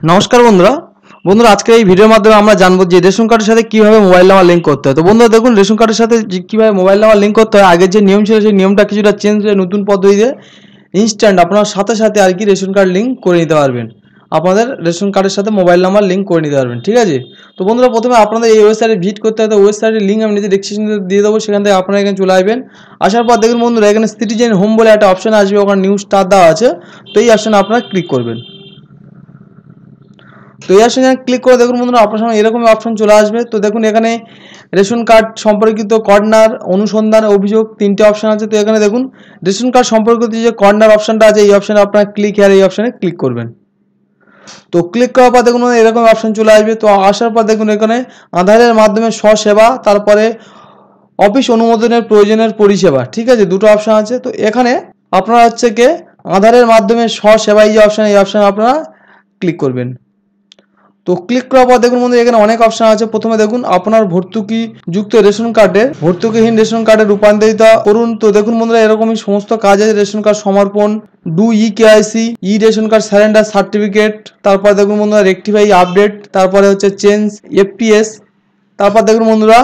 নমস্কার বন্ধুরা। আজকের এই ভিডিওর মাধ্যমে আমরা জানবো যে রেশন কার্ডের সাথে কিভাবে মোবাইল নাম্বার লিঙ্ক করতে হয়। তো বন্ধুরা দেখুন, রেশন কার্ডের সাথে কিভাবে মোবাইল নাম্বার লিঙ্ক করতে হয়, আগের যে নিয়ম ছিল সেই নিয়মটা কিছুটা চেঞ্জ হয়ে নতুন পদ্ধতিতে ইনস্ট্যান্ট আপনার সাথে সাথে আর কি রেশন কার্ড লিঙ্ক করে নিতে পারবেন। আপনাদের রেশন কার্ডের সাথে মোবাইল নাম্বার লিঙ্ক করে নিতে পারবেন, ঠিক আছে। তো বন্ধুরা প্রথমে আপনাদের এই ওয়েবসাইটে ভিজিট করতে হয়। তো ওয়েবসাইটের লিঙ্ক আমি নিচে ডেসক্রিপশনে দিয়ে দেবো, সেখান থেকে আপনারা এখানে চলে আসবেন। আসার পর দেখুন বন্ধুরা, এখানে সিটিজেন হোম বলে একটা অপশন আসবে, ওখানে নিউ স্টার দেওয়া আছে। তো এই অপশনে আপনারা ক্লিক করবেন। তো এই অপশনে ক্লিক করে দেখুন বন্ধুরা, আপনার সামনে এরকম অপশন চলে আসবে। তো দেখুন এখানে রেশন কার্ড সম্পর্কিত কর্নার, অনুসন্ধান, অভিযোগ তিনটে অপশন আছে। তো এখানে দেখুন রেশন কার্ড সম্পর্কিত যে কর্নার অপশনটা আছে, এই অপশনে আপনারা ক্লিক হেয়ার এই অপশনে ক্লিক করবেন। তো ক্লিক করার পর দেখুন এরকম অপশন চলে আসবে। তো আসার পর দেখুন এখানে আধারের মাধ্যমে স্বসেবা, তারপরে অফিস অনুমোদনের প্রয়োজনের পরিষেবা, ঠিক আছে, দুটো অপশন আছে। তো এখানে আপনারা হচ্ছে কি আধারের মাধ্যমে স্বসেবা এই যে অপশন, এই অপশন আপনারা ক্লিক করবেন। তো ক্লিক করার পর দেখুন বন্ধু এখানে অনেক অপশন আছে। প্রথমে দেখুন আপনার ভর্তুকি যুক্ত রেশন কার্ডে ভর্তুকিহীন রেশন কার্ডে রূপান্তরিত করুন। তো দেখুন বন্ধুরা এরকমই সমস্ত কাজ আছে। রেশন কার্ড সমর্পণ, do KYC, ration card surrender certificate, তারপর দেখুন বন্ধুরা রেক্টিফাই আপডেট, তারপরে হচ্ছে চেঞ্জ FPS, তারপর দেখুন বন্ধুরা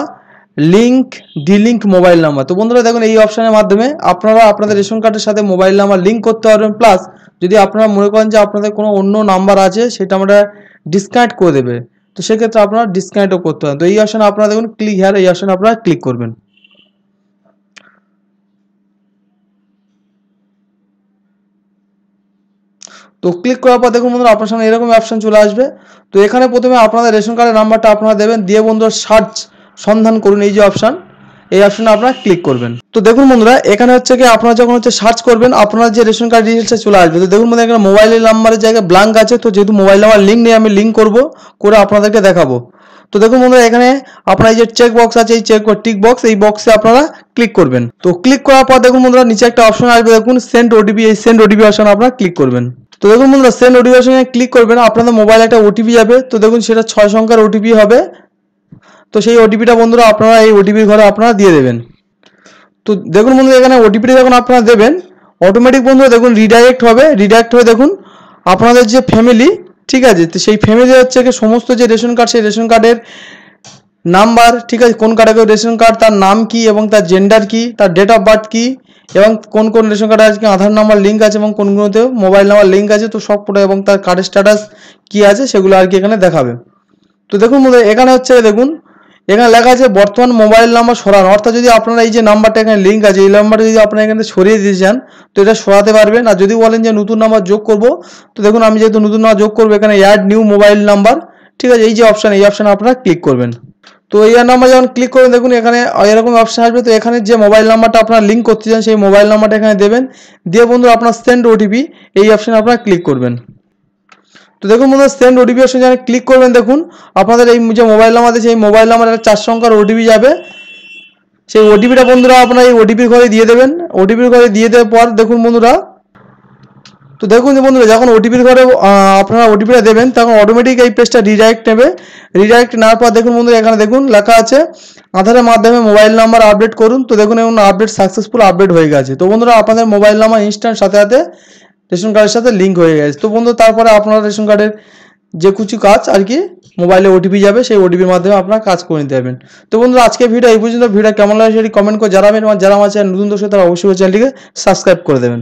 লিঙ্ক ডিলিঙ্ক মোবাইল নাম্বার। তো বন্ধুরা দেখুন এই অপশনের মাধ্যমে আপনারা আপনাদের রেশন কার্ডের সাথে মোবাইল নাম্বার লিঙ্ক করতে পারবেন। প্লাস যদি আপনারা মনে করেন যে আপনাদের কোনো অন্য নাম্বার আছে সেটা আমরা ডিসকানেক্ট করে দেবে, তো সেক্ষেত্রে আপনারা ডিসকানেক্টও করতে পারেন। তো এই অপশনে আপনারা দেখুন ক্লিক হেয়ার এই অপশনে আপনারা ক্লিক করবেন। তো ক্লিক করার পর দেখুন বন্ধুরা আপনার সামনে এরকম অপশন চলে আসবে। তো এখানে প্রথমে আপনাদের রেশন কার্ডের নাম্বারটা আপনারা দেবেন, দিয়ে বন্ধুরা সার্চ সন্ধান করুন এই যে অপশন, এই অপশনে আপনারা ক্লিক করবেন। তো দেখুন বন্ধুরা এখানে হচ্ছে কি আপনারা যখন হচ্ছে সার্চ করবেন আপনার যে রেশন কার্ড ডিটেলসটা চলে আসবে। তো দেখুন বন্ধুরা এখানে মোবাইলের নাম্বারের জায়গায় ব্ল্যাঙ্ক আছে। তো যেহেতু মোবাইল নাম্বার লিঙ্ক নেই, আমি লিঙ্ক করে আপনাদেরকে দেখাবো। তো দেখুন বন্ধুরা এখানে আপনার এই যে চেক বক্স আছে, এই টিক বক্স, এই বক্সে আপনারা ক্লিক করবেন। তো ক্লিক করার পর দেখুন বন্ধুরা নিচে একটা অপশন আসবে, দেখুন সেন্ড OTP, এই সেন্ড OTP অপশন আপনারা ক্লিক করবেন। তো দেখুন বন্ধুরা সেন্ড OTP অপশনে ক্লিক করবেন, আপনাদের মোবাইলে একটা OTP যাবে। তো দেখুন সেটা 6 সংখ্যার OTP হবে। তো সেই OTPটা বন্ধুরা আপনারা এই OTPর ঘরে আপনারা দিয়ে দেবেন। তো দেখুন বন্ধুরা এখানে OTPটা যখন আপনারা দেবেন অটোমেটিক বন্ধুরা দেখুন রিডাইরেক্ট হয়ে দেখুন আপনাদের যে ফ্যামিলি, ঠিক আছে, তো সেই ফ্যামিলি হচ্ছে কি সমস্ত যে রেশন কার্ড, সেই রেশন কার্ডের নাম্বার, ঠিক আছে, কোন ক্যাটাগরি রেশন কার্ড, তার নাম কি এবং তার জেন্ডার কি, তার ডেট অফ বার্থ কি, এবং কোন কোন রেশন কার্ডে আজকে আধার নাম্বার লিঙ্ক আছে এবং কোনগুলোতে মোবাইল নাম্বার লিঙ্ক আছে, তো সব পুরো এবং তার কার্ডের স্ট্যাটাস কি আছে সেগুলো আর কি এখানে দেখাবে। তো দেখুন বন্ধুরা এখানে হচ্ছে দেখুন এখানে লেখা আছে বর্তমান মোবাইল নাম্বার সরানো, অর্থাৎ যদি আপনারা এই যে নাম্বারটা এখানে লিঙ্ক আছে এই নাম্বারটা যদি আপনারা এখানে সরিয়ে দিতে চান তো এটা সরাতে পারবেন। আর যদি বলেন যে নতুন নাম্বার যোগ করব, তো দেখুন আমি যেহেতু নতুন নাম্বার যোগ করবো এখানে অ্যাড নিউ মোবাইল নাম্বার, ঠিক আছে, এই যে অপশান এই অপশানে আপনারা ক্লিক করবেন। তো এই নাম্বার যখন ক্লিক করবেন দেখুন এখানে এরকম অপশন আসবে। তো এখানে যে মোবাইল নাম্বারটা আপনারা লিঙ্ক করতে চান সেই মোবাইল নাম্বারটা এখানে দেবেন, দিয়ে বন্ধু আপনার সেন্ড OTP এই অপশানে আপনারা ক্লিক করবেন। তো দেখুন বন্ধুরা সেন্ড OTP অপশন যখন ক্লিক করবেন দেখুন আপনাদের এই যে মোবাইল নাম্বার আছে সেই মোবাইল নাম্বার একটা 4 সংখ্যার OTP যাবে। সেই OTPটা বন্ধুরা আপনারা এই OTPর ঘরে দিয়ে দেবেন। OTPর ঘরে দিয়ে দেওয়ার পর দেখুন বন্ধুরা, তো দেখুন যে বন্ধুরা যখন OTPর ঘরে আপনারা OTPটা দেবেন তখন অটোমেটিক এই পেজটা রিডাইরেক্ট নেবে। রিডাইরেক্ট নেওয়ার পর দেখুন বন্ধুরা এখানে দেখুন লেখা আছে আধারের মাধ্যমে মোবাইল নাম্বার আপডেট করুন। তো দেখুন এখন আপডেট সাকসেসফুল আপডেট হয়ে গেছে। তো বন্ধুরা আপনাদের মোবাইল নাম্বার ইনস্ট্যান্ট সাথে সাথে রেশন কার্ডের সাথে লিঙ্ক হয়ে গেছে। তো বন্ধু তারপরে আপনারা রেশন কার্ডের যে কিছু কাজ আর কি মোবাইলে OTP যাবে, সেই OTPর মাধ্যমে আপনারা কাজ করে নিতে পারবেন। তো বন্ধুরা আজকে ভিডিও এই পর্যন্ত। ভিডিও কেমন লাগে সেটি কমেন্ট করে জানাবেন, এবং যারা আমার চ্যানেল নতুন দর্শক তারা অবশ্যই চ্যানেলটিকে সাবস্ক্রাইব করে দেবেন।